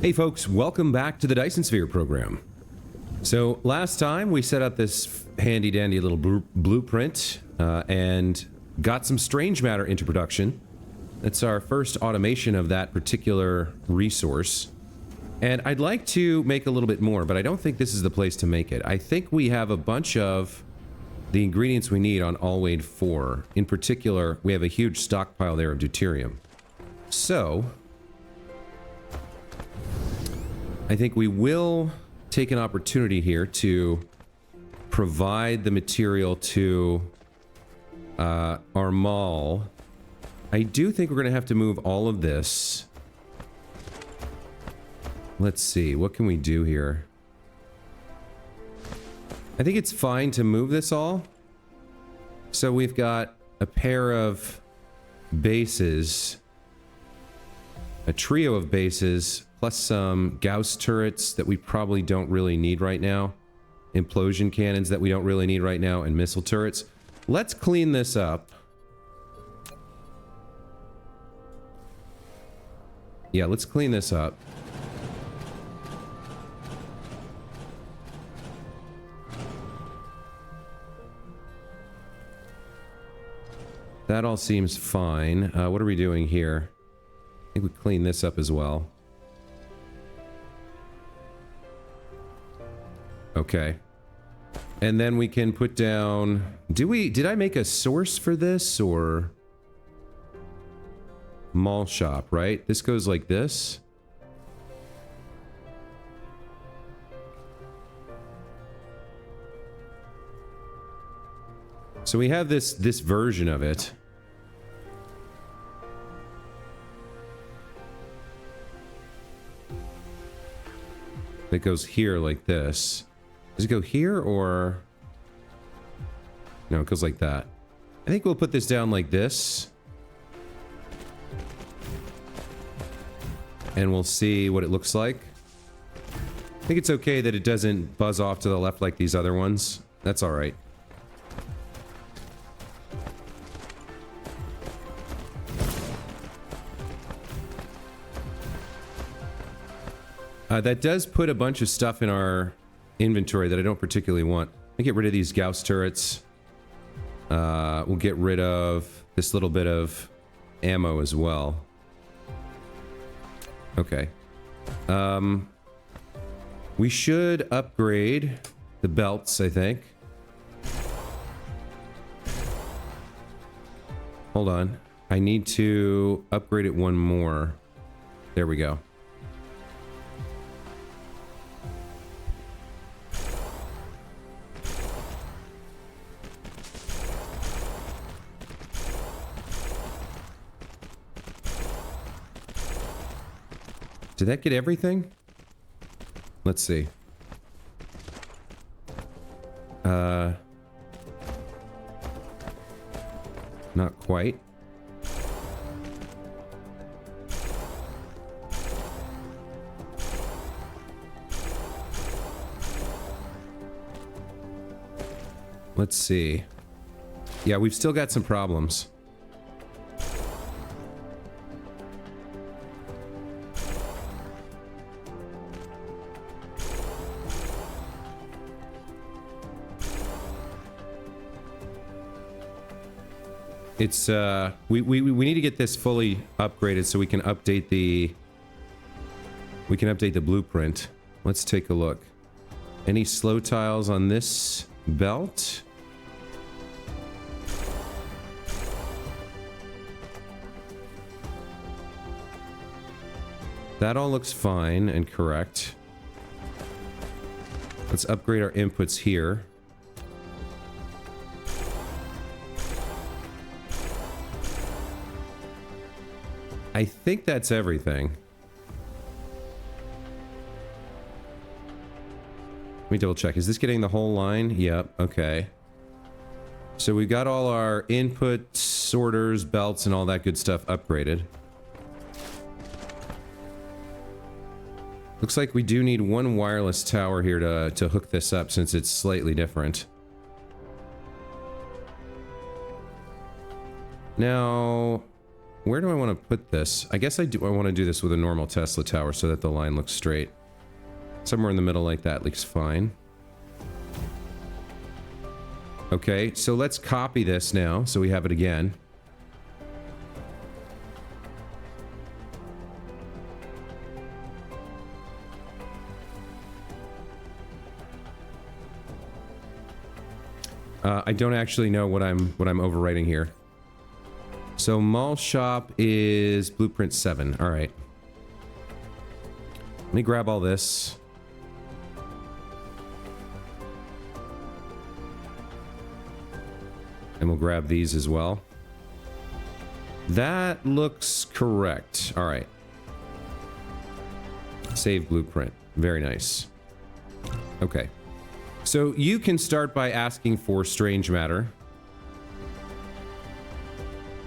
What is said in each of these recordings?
Hey folks, welcome back to the Dyson Sphere program. So last time we set up this handy dandy little blueprint and got some strange matter into production. That's our first automation of that particular resource. And I'd like to make a little bit more, but I don't think this is the place to make it. I think we have a bunch of the ingredients we need on Alwaid IV. In particular, we have a huge stockpile there of deuterium. So I think we will take an opportunity here to provide the material to our mall. I do think we're going to have to move all of this. Let's see, what can we do here? I think it's fine to move this all. So we've got a pair of bases, a trio of bases, plus some Gauss turrets that we probably don't really need right now, implosion cannons that we don't really need right now, and missile turrets. Let's clean this up. Yeah, let's clean this up. That all seems fine. What are we doing here? I think we clean this up as well. Okay. And then we can put down... Did I make a source for this, or... Mall shop, right? This goes like this. So we have this version of it. That goes here like this. Does it go here, or... No, it goes like that. I think we'll put this down like this. And we'll see what it looks like. I think it's okay that it doesn't buzz off to the left like these other ones. That's alright. That does put a bunch of stuff in our inventory that I don't particularly want. I get rid of these Gauss turrets. We'll get rid of this little bit of ammo as well. Okay. We should upgrade the belts, I think. Hold on. I need to upgrade it one more. There we go. Did that get everything? Let's see. Not quite. Let's see. Yeah, we've still got some problems. It's, we need to get this fully upgraded so we can update the... We can update the blueprint. Let's take a look. Any slow tiles on this belt? That all looks fine and correct. Let's upgrade our inputs here. I think that's everything. Let me double check. Is this getting the whole line? Yep, okay. So we got all our input, sorters, belts, and all that good stuff upgraded. Looks like we do need one wireless tower here to hook this up, since it's slightly different. Now... where do I want to put this? I guess I want to do this with a normal Tesla tower so that the line looks straight. Somewhere in the middle like that looks fine. Okay, so let's copy this now so we have it again. I don't actually know what I'm overwriting here. So mall shop is blueprint 7. All right. Let me grab all this. And we'll grab these as well. That looks correct. All right. Save blueprint. Very nice. Okay. So you can start by asking for strange matter.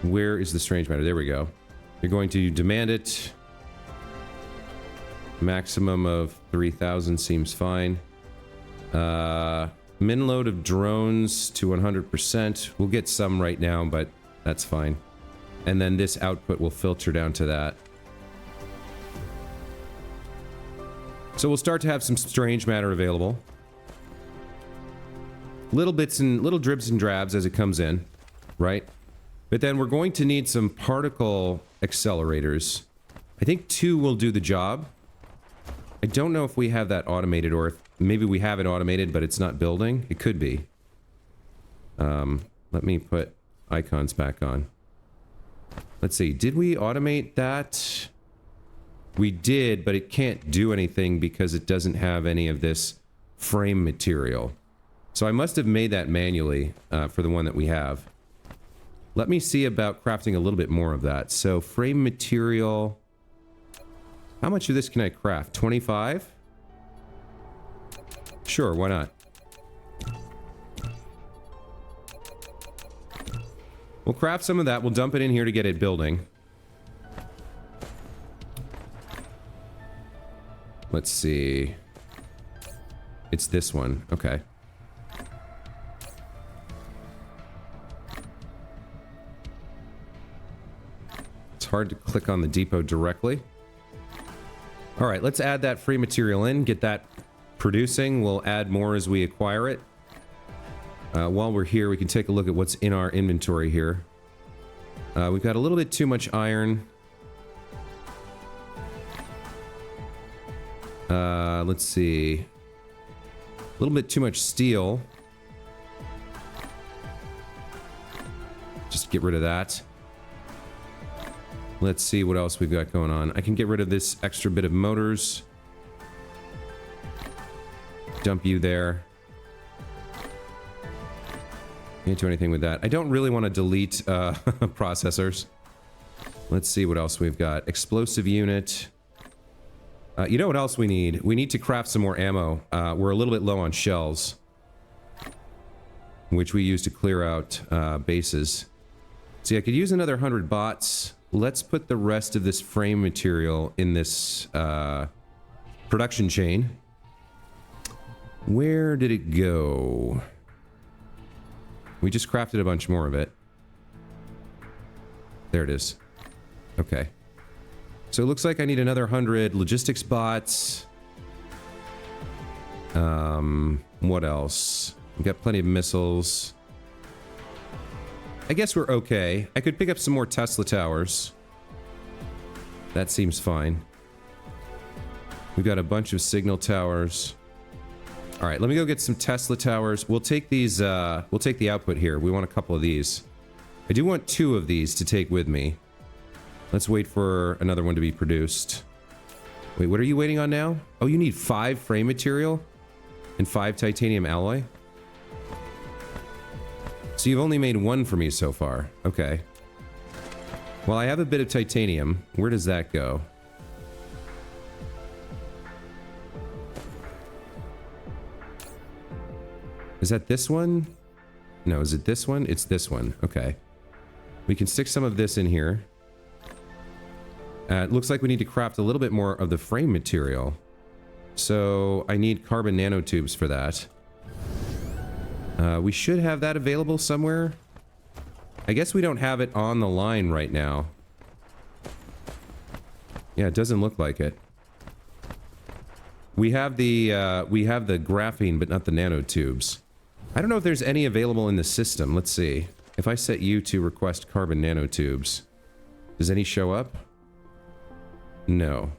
Where is the strange matter? There we go. You're going to demand it. Maximum of 3,000 seems fine. Min load of drones to 100%. We'll get some right now, but that's fine. And then this output will filter down to that. So we'll start to have some strange matter available. Little bits and little dribs and drabs as it comes in, right? But then we're going to need some particle accelerators. I think 2 will do the job. I don't know if we have that automated or if maybe we have it automated, but it's not building. It could be. Let me put icons back on. Let's see. Did we automate that? We did, but it can't do anything because it doesn't have any of this frame material. So I must have made that manually for the one that we have. Let me see about crafting a little bit more of that. So frame material. How much of this can I craft? 25? Sure, why not? We'll craft some of that. We'll dump it in here to get it building. Let's see. It's this one. Okay. It's hard to click on the depot directly. All right, let's add that free material in, get that producing. We'll add more as we acquire it. While we're here, we can take a look at what's in our inventory here. We've got a little bit too much iron. Let's see. A little bit too much steel. Just get rid of that. Let's see what else we've got going on. I can get rid of this extra bit of motors. Dump you there. Can't do anything with that. I don't really want to delete processors. Let's see what else we've got. Explosive unit. You know what else we need? We need to craft some more ammo. We're a little bit low on shells, which we use to clear out bases. See, I could use another 100 bots. Let's put the rest of this frame material in this production chain. Where did it go? We just crafted a bunch more of it. There it is. Okay. So it looks like I need another 100 logistics bots. What else? We've got plenty of missiles. I guess we're okay. I could pick up some more Tesla towers. That seems fine. We've got a bunch of signal towers. All right, let me go get some Tesla towers. We'll take these, we'll take the output here. We want a couple of these. I do want 2 of these to take with me. Let's wait for another one to be produced. Wait, what are you waiting on now? Oh, you need 5 frame material and 5 titanium alloy? So you've only made 1 for me so far. Okay. Well, I have a bit of titanium. Where does that go? Is that this one? No, is it this one? It's this one. Okay. We can stick some of this in here. It looks like we need to craft a little bit more of the frame material. So I need carbon nanotubes for that. We should have that available somewhere. I guess we don't have it on the line right now. Yeah, it doesn't look like it. We have the graphene, but not the nanotubes. I don't know if there's any available in the system. Let's see. If I set you to request carbon nanotubes, does any show up? No.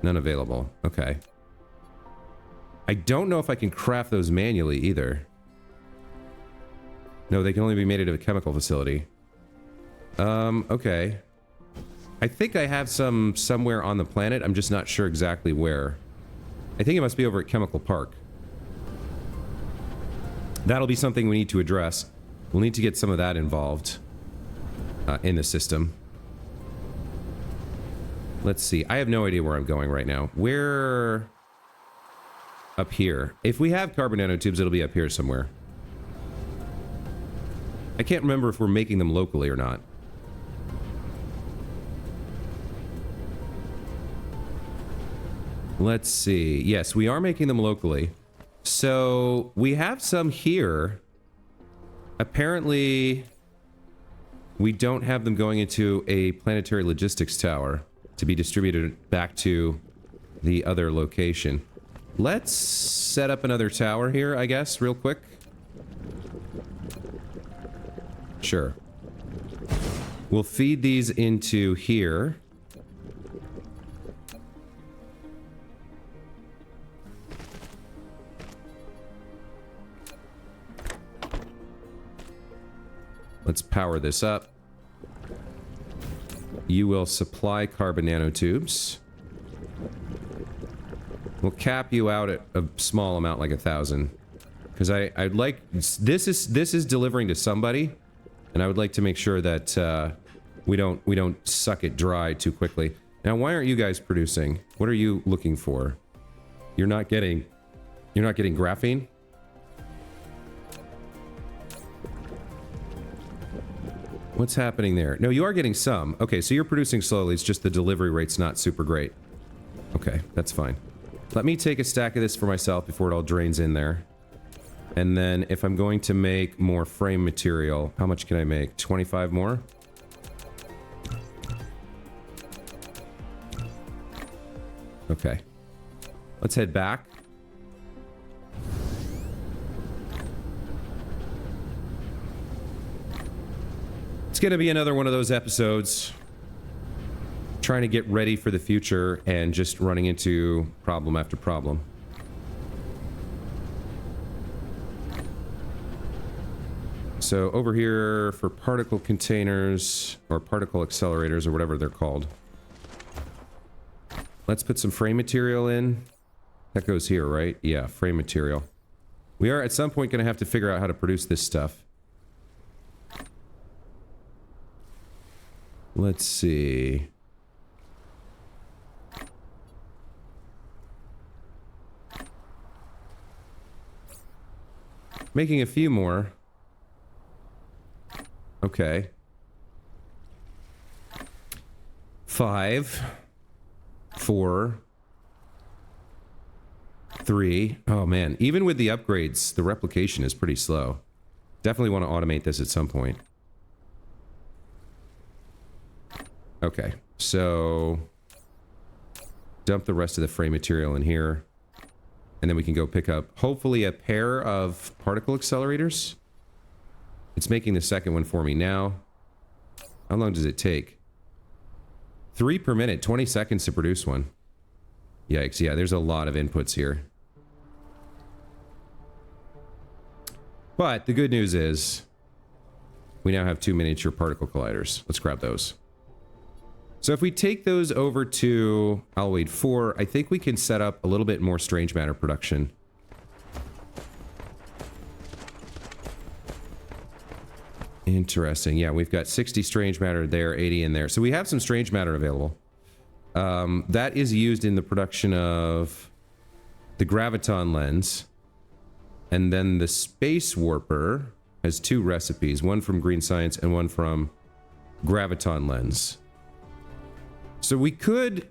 None available. Okay. I don't know if I can craft those manually either. No, they can only be made at a chemical facility. Okay. I think I have some somewhere on the planet. I'm just not sure exactly where. I think it must be over at Chemical Park. That'll be something we need to address. We'll need to get some of that involved in the system. Let's see. I have no idea where I'm going right now. Where... Up here. If we have carbon nanotubes, it'll be up here somewhere. I can't remember if we're making them locally or not. Let's see. Yes, we are making them locally. So, we have some here. Apparently, we don't have them going into a planetary logistics tower to be distributed back to the other location. Let's set up another tower here, I guess, real quick. Sure. We'll feed these into here. Let's power this up. You will supply carbon nanotubes. We'll cap you out at a small amount, like 1,000. Because I'd like... This is delivering to somebody. And I would like to make sure that we don't suck it dry too quickly. Now, why aren't you guys producing? What are you looking for? You're not getting graphene? What's happening there? No, you are getting some. Okay, so you're producing slowly. It's just the delivery rate's not super great. Okay, that's fine. Let me take a stack of this for myself before it all drains in there. And then if I'm going to make more frame material, how much can I make? 25 more? Okay. Let's head back. It's gonna be another one of those episodes trying to get ready for the future and just running into problem after problem. So over here for particle containers or particle accelerators or whatever they're called. Let's put some frame material in. That goes here, right? Yeah, frame material. We are at some point going to have to figure out how to produce this stuff. Let's see. Making a few more. Okay. 5, 4, 3. Oh man, even with the upgrades, the replication is pretty slow. Definitely want to automate this at some point. Okay, so dump the rest of the frame material in here. And then we can go pick up, hopefully, a pair of particle accelerators. It's making the second one for me now. How long does it take? 3 per minute, 20 seconds to produce one. Yikes, yeah, there's a lot of inputs here. But the good news is we now have 2 miniature particle colliders. Let's grab those. So if we take those over to Alwaid IV, I think we can set up a little bit more strange matter production. Interesting. Yeah, we've got 60 strange matter there, 80 in there. So we have some strange matter available. That is used in the production of the graviton lens. And then the space warper has 2 recipes, one from Green Science and one from graviton lens. So we could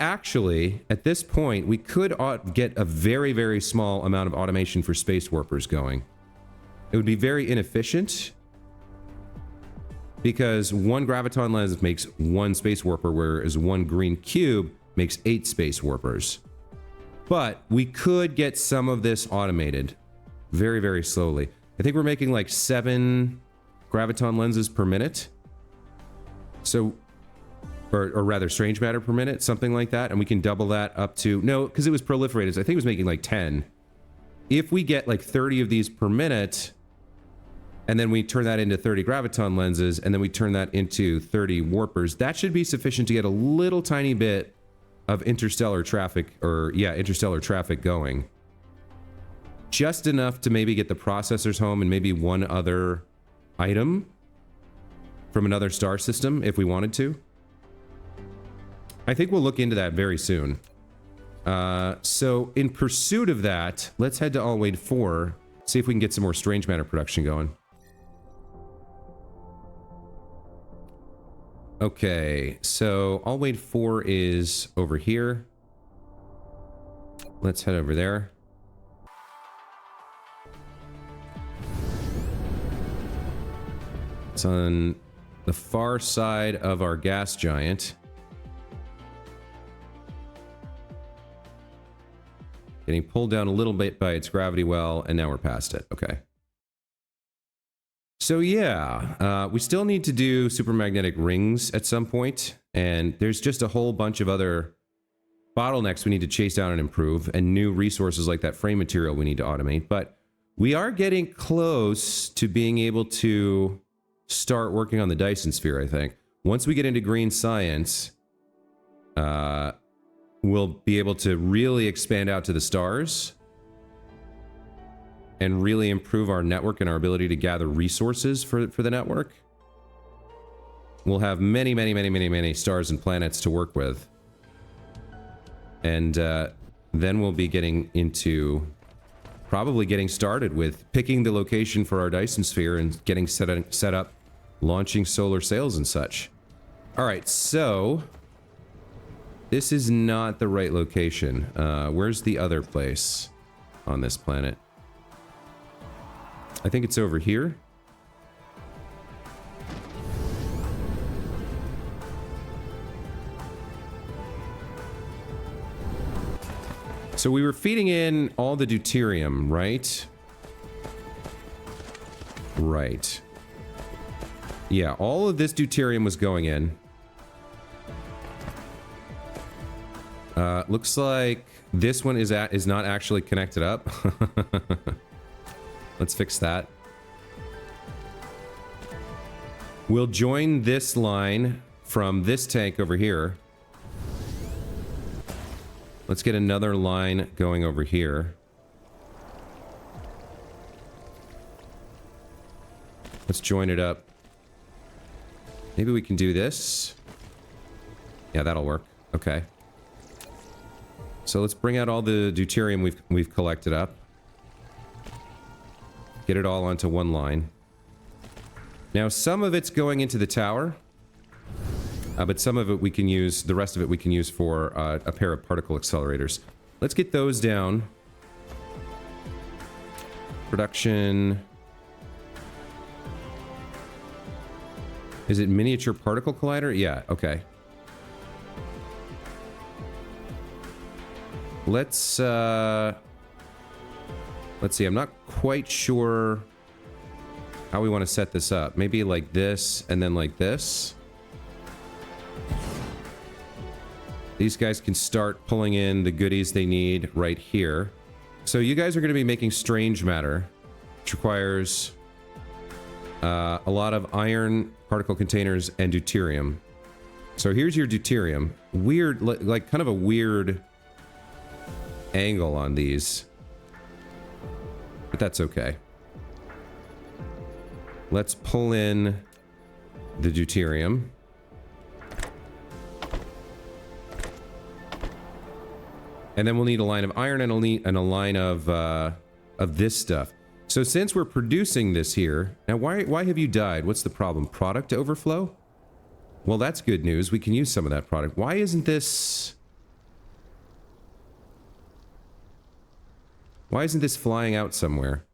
actually, at this point, we could get a very, very small amount of automation for space warpers going. It would be very inefficient. because one graviton lens makes one space warper, whereas one green cube makes 8 space warpers. But we could get some of this automated very, very slowly. I think we're making like 7 graviton lenses per minute. So, or rather strange matter per minute, something like that. And we can double that up to, no, because it was proliferated. So I think it was making like 10. If we get like 30 of these per minute, and then we turn that into 30 graviton lenses, and then we turn that into 30 warpers, that should be sufficient to get a little tiny bit of interstellar traffic, or yeah, interstellar traffic going. Just enough to maybe get the processors home and maybe one other item from another star system if we wanted to. I think we'll look into that very soon. So in pursuit of that, let's head to Alwaid IV, see if we can get some more strange matter production going. Okay, so Alwaid IV is over here. Let's head over there. It's on the far side of our gas giant. Getting pulled down a little bit by its gravity well, and now we're past it. Okay. So yeah, we still need to do supermagnetic rings at some point, and there's just a whole bunch of other bottlenecks we need to chase down and improve, and new resources like that frame material we need to automate. But we are getting close to being able to start working on the Dyson sphere, I think. Once we get into green science, we'll be able to really expand out to the stars and really improve our network and our ability to gather resources for the network. We'll have many, many, many, many, many stars and planets to work with. And then we'll be getting into probably getting started with picking the location for our Dyson sphere and getting set up, launching solar sails and such. All right, so this is not the right location. Where's the other place on this planet? I think it's over here. So we were feeding in all the deuterium, right? Right. Yeah, all of this deuterium was going in. Looks like this one is not actually connected up. Let's fix that. We'll join this line from this tank over here. Let's get another line going over here. Let's join it up. Maybe we can do this. Yeah, that'll work. Okay. So let's bring out all the deuterium we've collected up. Get it all onto one line. Now, some of it's going into the tower, but some of it we can use, the rest of it we can use for a pair of particle accelerators. Let's get those down. Production. Is it miniature particle collider? Yeah, okay. Let's see, I'm not quite sure how we want to set this up. Maybe like this, and then like this. These guys can start pulling in the goodies they need right here. So you guys are going to be making strange matter, which requires a lot of iron particle containers and deuterium. So here's your deuterium. Weird, like kind of a weird angle on these. But that's okay. Let's pull in the deuterium. And then we'll need a line of iron and a line of this stuff. So since we're producing this here, now why have you died? What's the problem? Product overflow? Well, that's good news. We can use some of that product. Why isn't this flying out somewhere?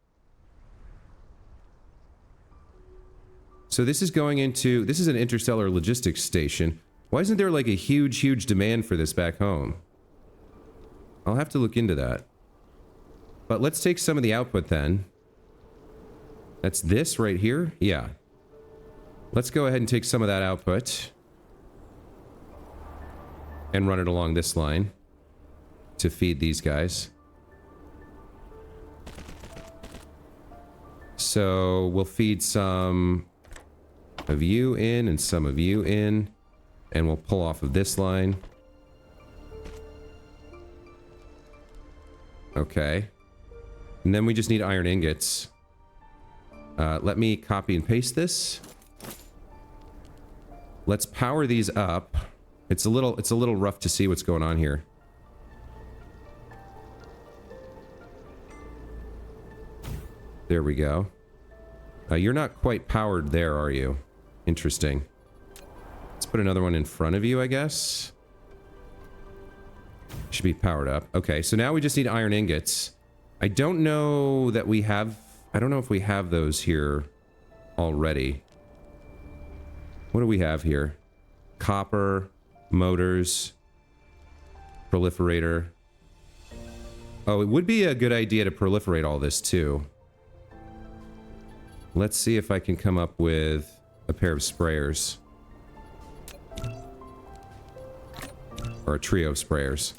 So this is going into... This is an interstellar logistics station. Why isn't there like a huge, huge demand for this back home? I'll have to look into that. But let's take some of the output then. That's this right here? Yeah. Let's go ahead and take some of that output. And run it along this line. To feed these guys. So we'll feed some of you in and some of you in. And we'll pull off of this line. Okay. And then we just need iron ingots. Let me copy and paste this. Let's power these up. It's a little rough to see what's going on here. There we go. You're not quite powered there, are you? Interesting. Let's put another one in front of you, I guess. Should be powered up. Okay, so now we just need iron ingots. I don't know that we have... I don't know if we have those here already. What do we have here? Copper, motors, proliferator. Oh, it would be a good idea to proliferate all this too. Let's see if I can come up with a pair of sprayers. Or a trio of sprayers.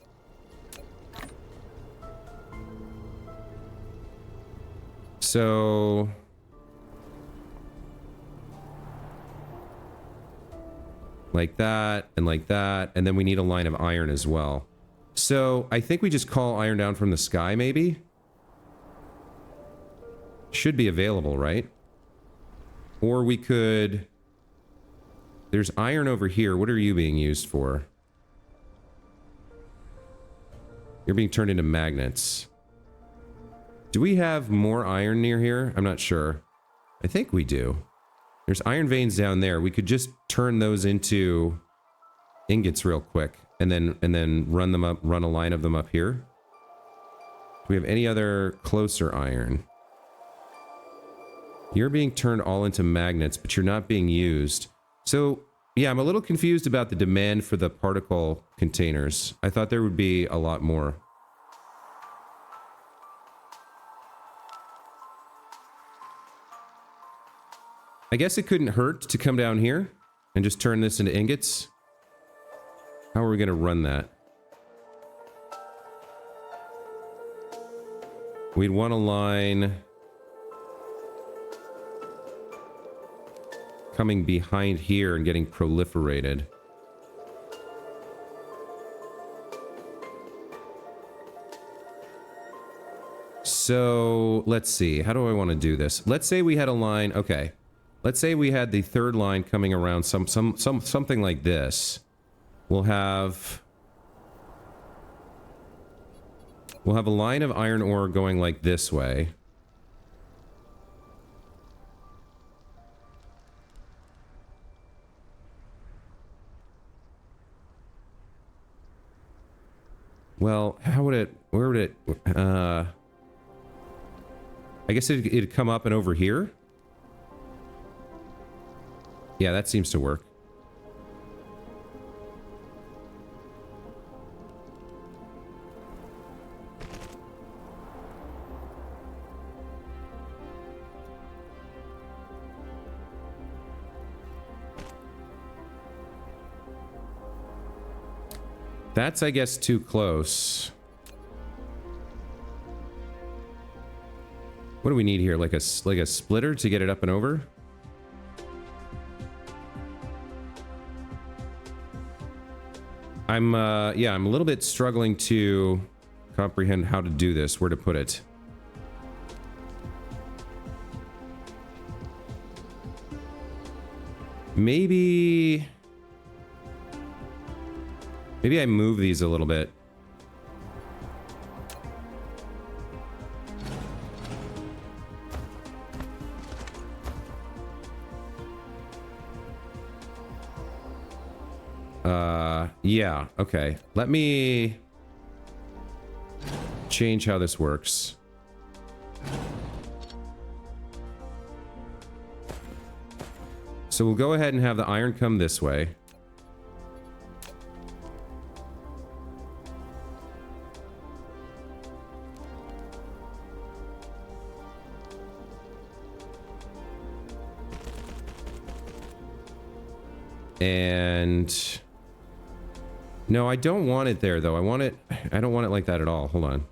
So... like that, and then we need a line of iron as well. So, I think we just call iron down from the sky, maybe? Should be available, right? Or we could... There's iron over here. What are you being used for? You're being turned into magnets. Do we have more iron near here? I'm not sure. I think we do. There's iron veins down there. We could just turn those into ingots real quick and then run them up, run a line of them up here. Do we have any other closer iron? You're being turned all into magnets, but you're not being used. So, yeah, I'm a little confused about the demand for the particle containers. I thought there would be a lot more. I guess it couldn't hurt to come down here and just turn this into ingots. How are we going to run that? We'd want a line coming behind here and getting proliferated. So, let's see. How do I want to do this? Let's say we had a line... Okay. Let's say we had the third line coming around something like this. We'll have a line of iron ore going like this way. Well, how would it... Where would it... I guess it'd come up and over here? Yeah, that seems to work. That's, I guess, too close. What do we need here? Like a splitter to get it up and over? I'm a little bit struggling to comprehend how to do this, where to put it. Maybe I move these a little bit. Yeah, okay. Let me change how this works. So we'll go ahead and have the iron come this way. And no, I don't want it there though. I don't want it like that at all. Hold on.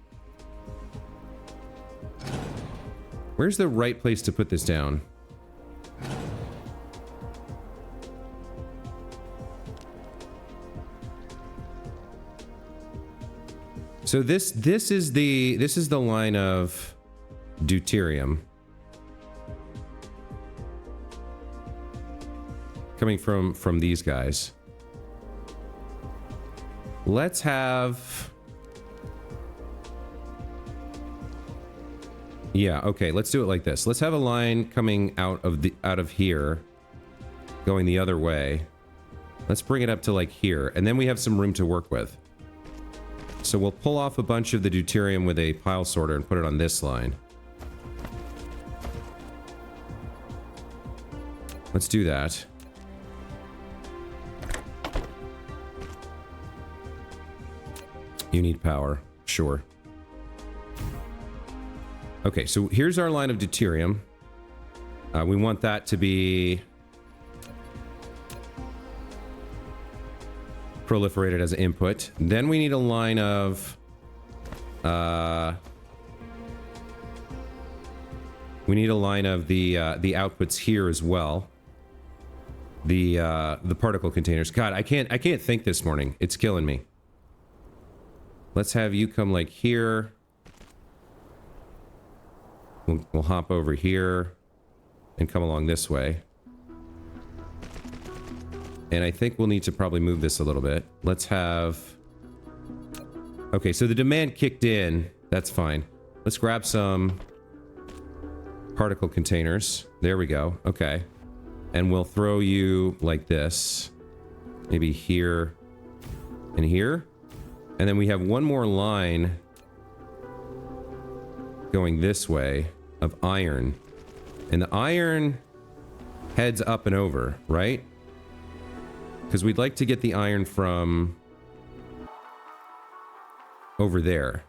Where's the right place to put this down? So this is the line of deuterium coming from these guys. Let's have... Yeah, okay, let's do it like this. Let's have a line coming out of here, going the other way. Let's bring it up to like here, and then we have some room to work with. So we'll pull off a bunch of the deuterium with a pile sorter and put it on this line. Let's do that. You need power, sure. Okay, so here's our line of deuterium. We want that to be proliferated as input. Then we need a line of the outputs here as well. The particle containers. God, I can't think this morning. It's killing me. Let's have you come like here. We'll hop over here and come along this way. And I think we'll need to probably move this a little bit. Let's have... Okay, so the demand kicked in. That's fine. Let's grab some particle containers. There we go. Okay. And we'll throw you like this. Maybe here and here. And then we have one more line going this way of iron. And the iron heads up and over, right? Because we'd like to get the iron from over there.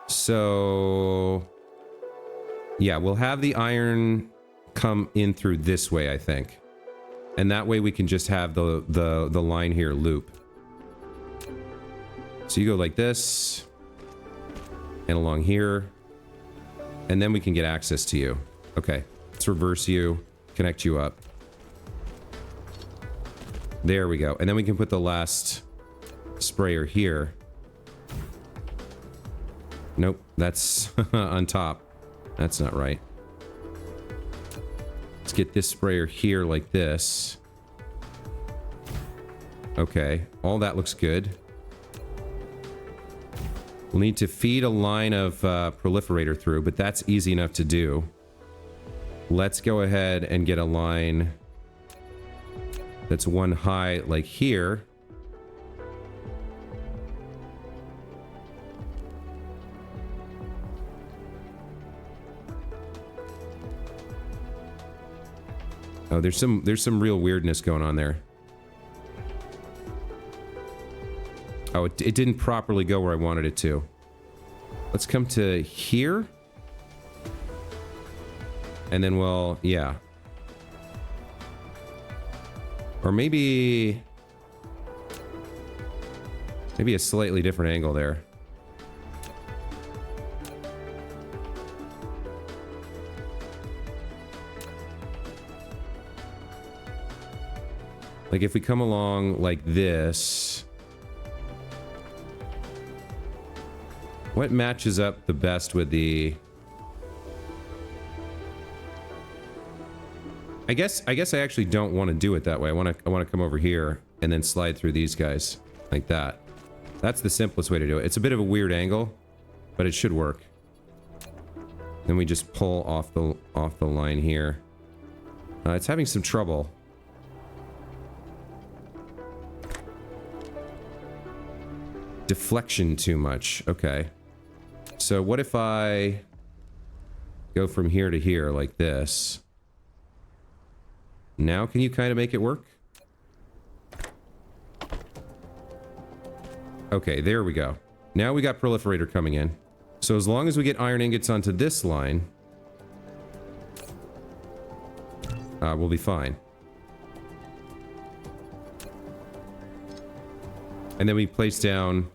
So yeah, we'll have the iron come in through this way, I think. And that way we can just have the line here loop. So you go like this and along here, and then we can get access to you. Okay, let's reverse you, connect you up. There we go. And then we can put the last sprayer here. Nope, that's on top. That's not right. Let's get this sprayer here like this. Okay, all that looks good. We'll need to feed a line of proliferator through, but that's easy enough to do. Let's go ahead and get a line that's one high like here. Oh, there's some real weirdness going on there. Oh, it didn't properly go where I wanted it to. Let's come to here. And then we'll, yeah. Or maybe a slightly different angle there. Like if we come along like this, what matches up the best with the... I guess I actually don't want to do it that way. I want to come over here and then slide through these guys like that. That's the simplest way to do it. It's a bit of a weird angle, but it should work. Then we just pull off the line here. It's having some trouble. Deflection too much. Okay. So what if I go from here to here like this? Now can you kind of make it work? Okay, there we go. Now we got proliferator coming in. So as long as we get iron ingots onto this line, we'll be fine. And then we place down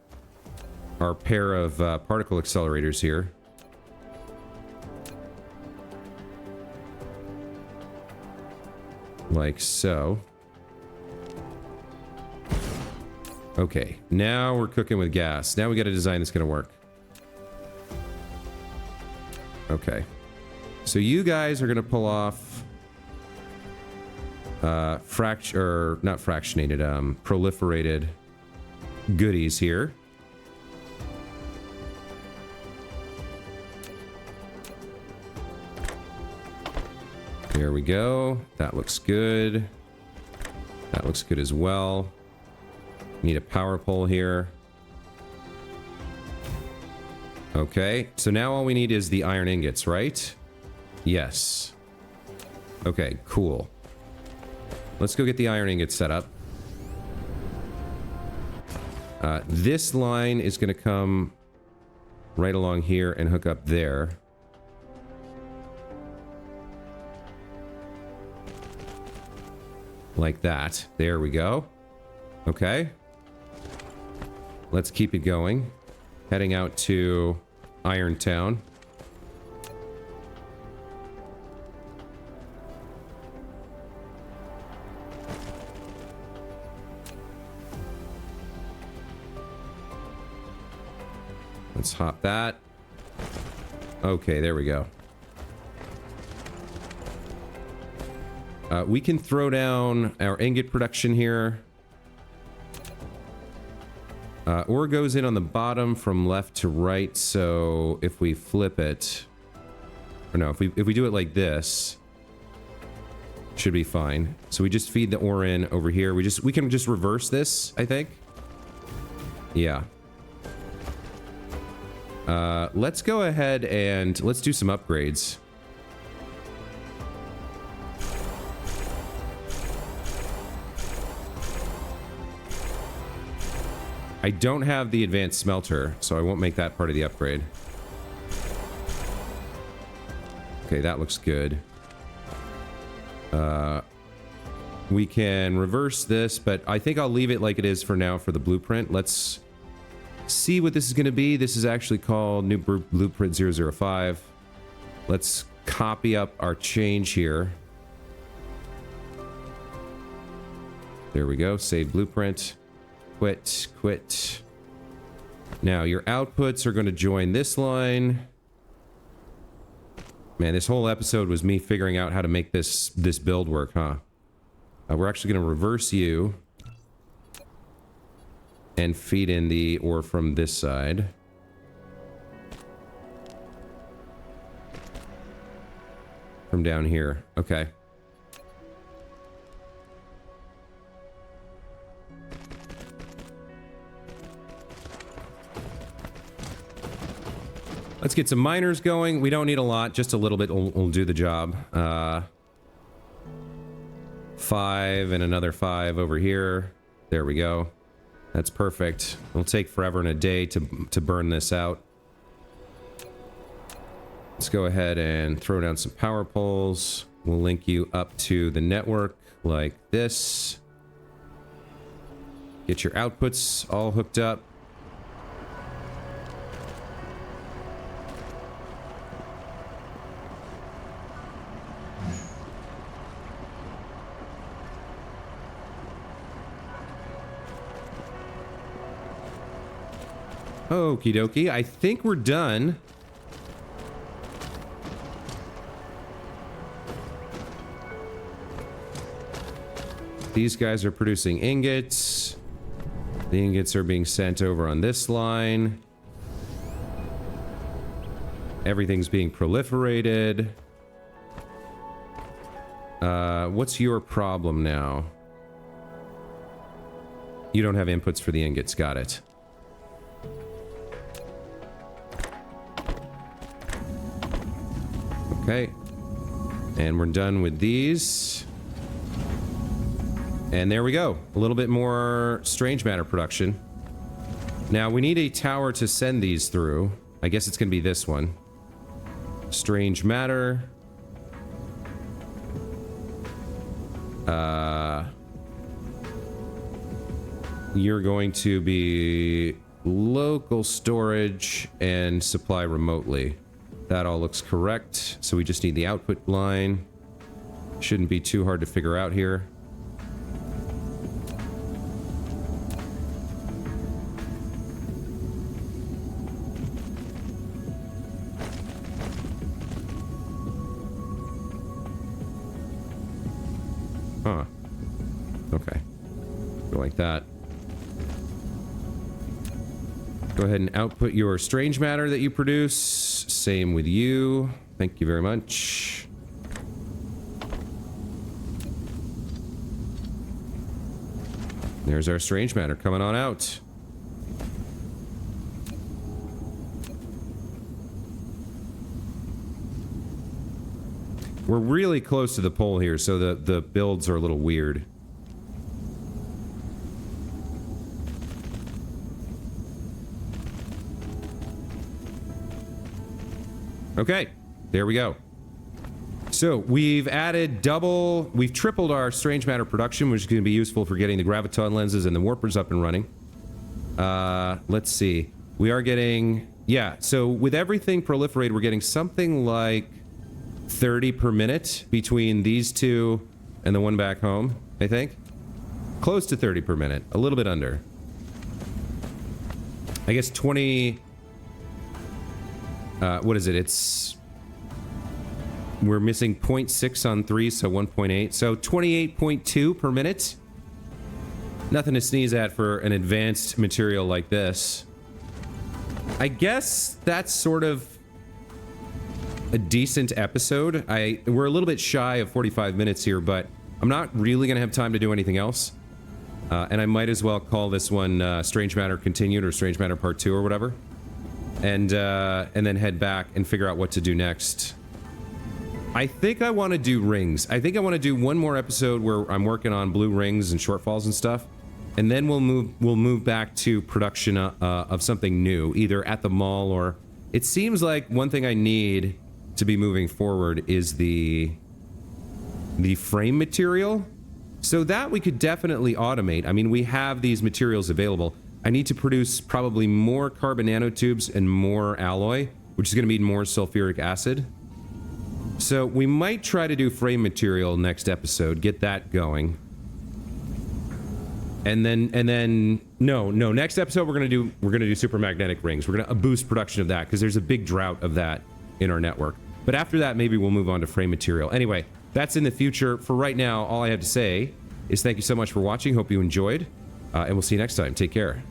our pair of particle accelerators here. Like so. Okay, now we're cooking with gas. Now we got a design that's going to work. Okay. So you guys are going to pull off not fractionated, proliferated goodies here. There we go. That looks good. That looks good as well. Need a power pole here. Okay, so now all we need is the iron ingots, right? Yes. Okay, cool. Let's go get the iron ingots set up. This line is going to come right along here and hook up there. Like that. There we go. Okay. Let's keep it going. Heading out to Irontown. Let's hop that. Okay, there we go. We can throw down our ingot production here. Ore goes in on the bottom from left to right, so if we flip it... Or no, if we do it like this... Should be fine. So we just feed the ore in over here. We can just reverse this, I think. Yeah. Let's go ahead and let's do some upgrades. I don't have the advanced smelter, so I won't make that part of the upgrade. Okay, that looks good. We can reverse this, but I think I'll leave it like it is for now for the blueprint. Let's see what this is going to be. This is actually called New Blueprint 005. Let's copy up our change here. There we go. Save blueprint. Quit. Now, your outputs are going to join this line. Man, this whole episode was me figuring out how to make this build work, huh? We're actually going to reverse you. And feed in the ore from this side. From down here. Okay. Let's get some miners going. We don't need a lot. Just a little bit will do the job. 5 and another 5 over here. There we go. That's perfect. It'll take forever and a day to burn this out. Let's go ahead and throw down some power poles. We'll link you up to the network like this. Get your outputs all hooked up. Okie dokie. I think we're done. These guys are producing ingots. The ingots are being sent over on this line. Everything's being proliferated. What's your problem now? You don't have inputs for the ingots. Got it. Okay. And we're done with these. And there we go. A little bit more strange matter production. Now, we need a tower to send these through. I guess it's going to be this one. Strange matter. You're going to be local storage and supply remotely. That all looks correct. So we just need the output line. Shouldn't be too hard to figure out here. Huh. Okay. Go like that. Go ahead and output your strange matter that you produce. Same with you. Thank you very much. There's our strange matter coming on out. We're really close to the pole here, so the builds are a little weird. Okay, there we go. So we've tripled our strange matter production, which is going to be useful for getting the graviton lenses and the warpers up and running. Let's see. We are getting, yeah, so with everything proliferated, we're getting something like 30 per minute between these two and the one back home, I think. Close to 30 per minute, a little bit under. I guess 20... what is it? We're missing 0.6 on 3, so 1.8. So 28.2 per minute. Nothing to sneeze at for an advanced material like this. I guess that's sort of a decent episode. We're a little bit shy of 45 minutes here, but I'm not really going to have time to do anything else. And I might as well call this one Strange Matter Continued or Strange Matter Part 2 or whatever. And then head back and figure out what to do next. I think I want to do rings. I think I want to do one more episode where I'm working on blue rings and shortfalls and stuff. And then we'll move back to production of something new, either at the mall or... It seems like one thing I need to be moving forward is the frame material. So that we could definitely automate. I mean, we have these materials available. I need to produce probably more carbon nanotubes and more alloy, which is going to mean more sulfuric acid. So we might try to do frame material next episode, get that going. And then next episode we're gonna do super magnetic rings. We're gonna boost production of that because there's a big drought of that in our network. But after that, maybe we'll move on to frame material. Anyway, that's in the future. For right now, all I have to say is thank you so much for watching. Hope you enjoyed, and we'll see you next time. Take care.